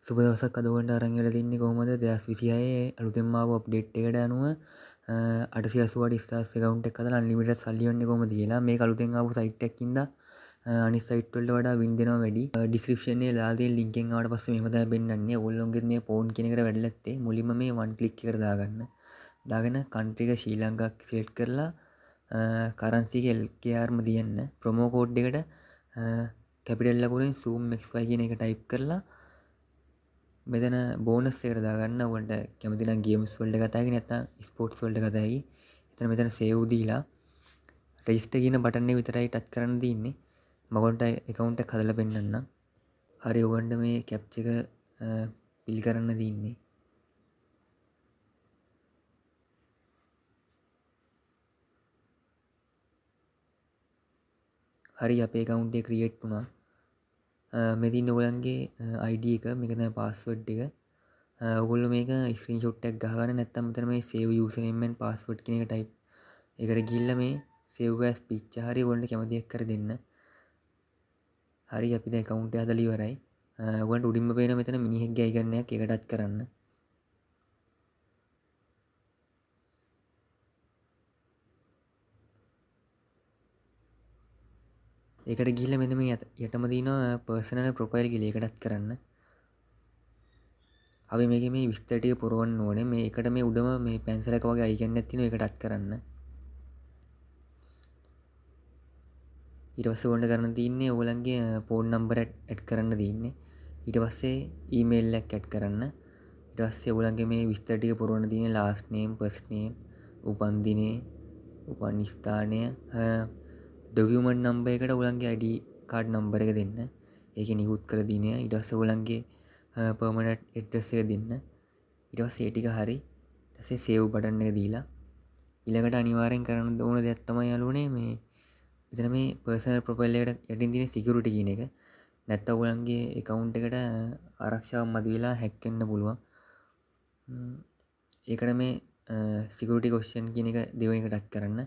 සුබ දවසක් අද ඔයගොල්ලන්ට අරන් වෙලා තින්නේ කොහොමද 2026 අලුතෙන්ම ආපු අප්ඩේට් එකට අනුව 888 ස්ටාර්ස් account එකක් හදලා unlimited සල්ලි යන්නේ කොහොමද කියලා. මේක අලුතෙන් ආපු site එකකින් ඉඳලා අනිත් site වලට වඩා win දෙනවා වැඩි. description එකේ දාලා තියෙන link එකෙන් ආවට පස්සේ මෙහෙම තමයි පෙන්නන්නේ. ඔයගොල්ලෝගෙත් මේ phone කියන එකට වැඩිලා නැත්තේ මුලින්ම මේ one click එකට දාගන්න. දාගෙන country එක ශ්‍රී ලංකා select කරලා currency එක LKR ම දියන්න. promo code එකට capital ලකුණෙන් zoom xy කියන එක type කරලා මෙතන බෝනස් එකට දාගන්න. ඔයගොල්ලන්ට කැමති නම් ගේම්ස් වලට ගත හැකි නැත්නම් ස්පෝර්ට්ස් වලට ගත හැකි. එතන මෙතන සේව් දීලා රෙජිස්ටර් කියන බටන් එක විතරයි ටච් කරන්න තියෙන්නේ. මම ඔයගොල්ලන්ට account එක හදලා පෙන්නන්නම්. හරි ඔයගොල්ලන්ට මේ captcha එක fill කරන්න තියෙන්නේ. හරි අපේ account එක create වුණා. මේ තියෙන ඔයගොල්ලන්ගේ ID එක මේක තමයි password එක. ඔයගොල්ලෝ මේක ස්ක්‍රීන්ෂොට් එකක් ගහගන්න නැත්නම් මෙතන මේ save username and password කියන එක type එකට ගිහිල්ලා මේ save as picture හරි ඔයගොල්ලන්ට කැමති එක කර දෙන්න. හරි අපි දැන් account එක හදලා ඉවරයි. ඔයගොල්ලන්ට උඩින්ම පේන මෙතන මිනිහෙක්ගේ icon එකක් ඒක ටච් කරන්න. ඒකට ගිහිල්ලා මෙන්න මේ යටම තියෙනවා personal profile කියලා ඒක ටච් කරන්න. අපි මේකේ මේ විස්තර ටික පුරවන්න ඕනේ. මේ එකට මේ උඩම මේ පැන්සල් එක වගේ icon එකක් තියෙනවා ඒක ටච් කරන්න. ඊට පස්සේ ඕන කරන්න තියෙන්නේ ඔයගොල්ලන්ගේ ෆෝන් නම්බර ඇඩ් කරන්න තියෙන්නේ. ඊට පස්සේ ඊමේල් එකක් ඇඩ් කරන්න. ඊට පස්සේ ඔයගොල්ලන්ගේ මේ විස්තර ටික පුරවන්න තියෙන්නේ last name, first name, උපන් දිනේ, උපන් ස්ථානය, ඩොකියුමන්ට් නම්බර් එකට ඔයගොල්ලන්ගේ ID කාඩ් නම්බර එක දෙන්න. ඒකේ නිකුත් කර දිනය. ඊට පස්සේ ඔයගොල්ලන්ගේ permanent address එක දෙන්න. ඊට පස්සේ ඒ ටික හරි. ඊට පස්සේ save බටන් එක දීලා ඊළඟට අනිවාර්යෙන් කරන්න ඕන දෙයක් තමයි යාළුවනේ මේ මෙතන මේ personal profile එකට යටින් තියෙන security කියන එක. නැත්නම් ඔයගොල්ලන්ගේ account එකට ආරක්ෂාවක් මදි වෙලා hack වෙන්න පුළුවන්. ඒකට මේ security question කියන එක දෙවෙනි එක ටච් කරන්න.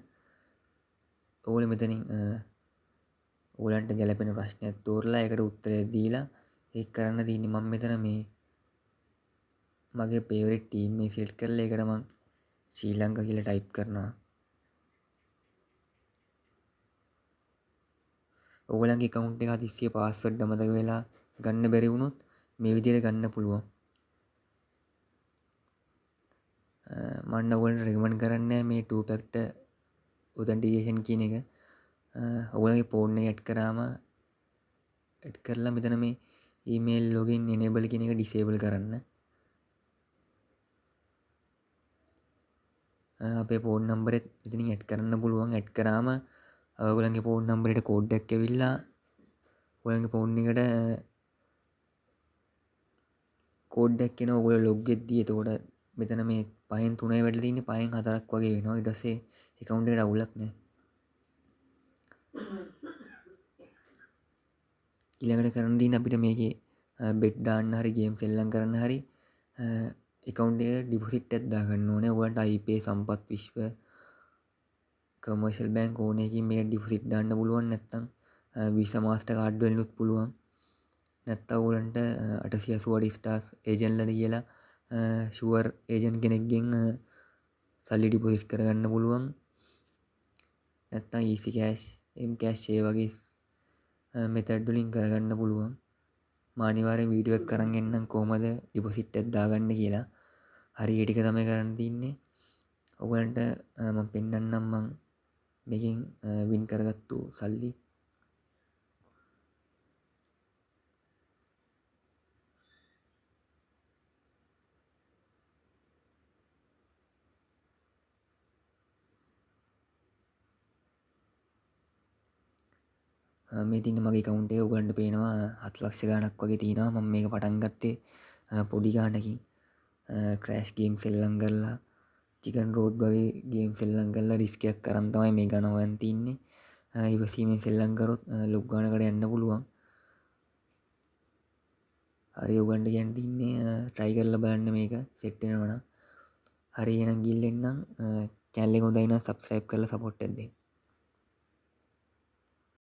ඔයගොල්ලෝ මෙතනින් ඔයගොල්ලන්ට ගැලපෙන ප්‍රශ්නයක් තෝරලා ඒකට උත්තරය දීලා ඒක කරන්න තියෙන්නේ. මම මෙතන මේ මගේ favorite team එක select කරලා ඒකට මම ශ්‍රී ලංකා කියලා type කරනවා. ඔයගොල්ලන්ගේ account එක හදිස්සියේ password අමතක වෙලා ගන්න බැරි වුණොත් මේ විදිහට ගන්න පුළුවන්. මම ඔයගොල්ලන්ට recommend කරන්නේ මේ two factor authentication කියන එක. ඔයගොල්ලන්ගේ phone එක ඇඩ් කරලා මෙතන මේ email login enable කියන එක disable කරන්න. අපේ phone number එක මෙතනින් ඇඩ් කරන්න පුළුවන්. ඇඩ් කරාම ඔයගොල්ලන්ගේ phone number එකට code එකක් ඇවිල්ලා ඔයගොල්ලන්ගේ phone එකට code එකක් එනවා. ඔයගොල්ලෝ log වෙද්දී එතකොට මෙතන මේ 5න් 3යි වැටලා තින්නේ 5න් 4ක් වගේ වෙනවා. ඊට පස්සේ account එකට අවුලක් නැහැ. ඊළඟට කරන්න තියෙන්නේ අපිට මේකේ bet දාන්න හරි games සෙල්ලම් කරන්න හරි account එකට deposit එකක් දාගන්න ඕනේ. ඔයගොල්ලන්ට IPA සම්පත් විශ්ව commercial bank ඕන එකකින් මේක deposit දාන්න පුළුවන්. නැත්නම් Visa Mastercard වලිනුත් පුළුවන්. නැත්නම් ඔයගොල්ලන්ට 888 stars agent ලට කියලා sure agent කෙනෙක්ගෙන් සල්ලි deposit කරගන්න පුළුවන්. නැත්නම් easy cash, mcash ඒ වගේ method වලින් කරගන්න පුළුවන්. මම අනිවාර්යෙන් වීඩියෝ එකක් අරන් එන්නම් කොහොමද deposit එකක් දාගන්න කියලා. හරි ඒ ටික තමයි කරන්න තියෙන්නේ. ඔයගොල්ලන්ට මම පෙන්නන්නම් මම මේකෙන් win කරගත්තු සල්ලි. මේ තියෙන මගේ account එක ඔයගලන්ට පේනවා 7 ලක්ෂ ගණක් වගේ තියෙනවා. මම මේක පටන් ගත්තේ පොඩි ගාණකින් crash game සෙල්ලම් කරලා chicken road වගේ game සෙල්ලම් කරලා risk එකක් අරන් තමයි මේ ගණ හොයන් තින්නේ. ඉවසීමෙන් සෙල්ලම් කරොත් ලොක් ගාණකට යන්න පුළුවන්. හරි ඔයගලන්ට කියන්න තින්නේ try කරලා බලන්න මේක set වෙනවා නම්. හරි එහෙනම් ගිහින් එන්නම්. channel එක හොඳයි නම් subscribe කරලා support එකක් දෙන්න.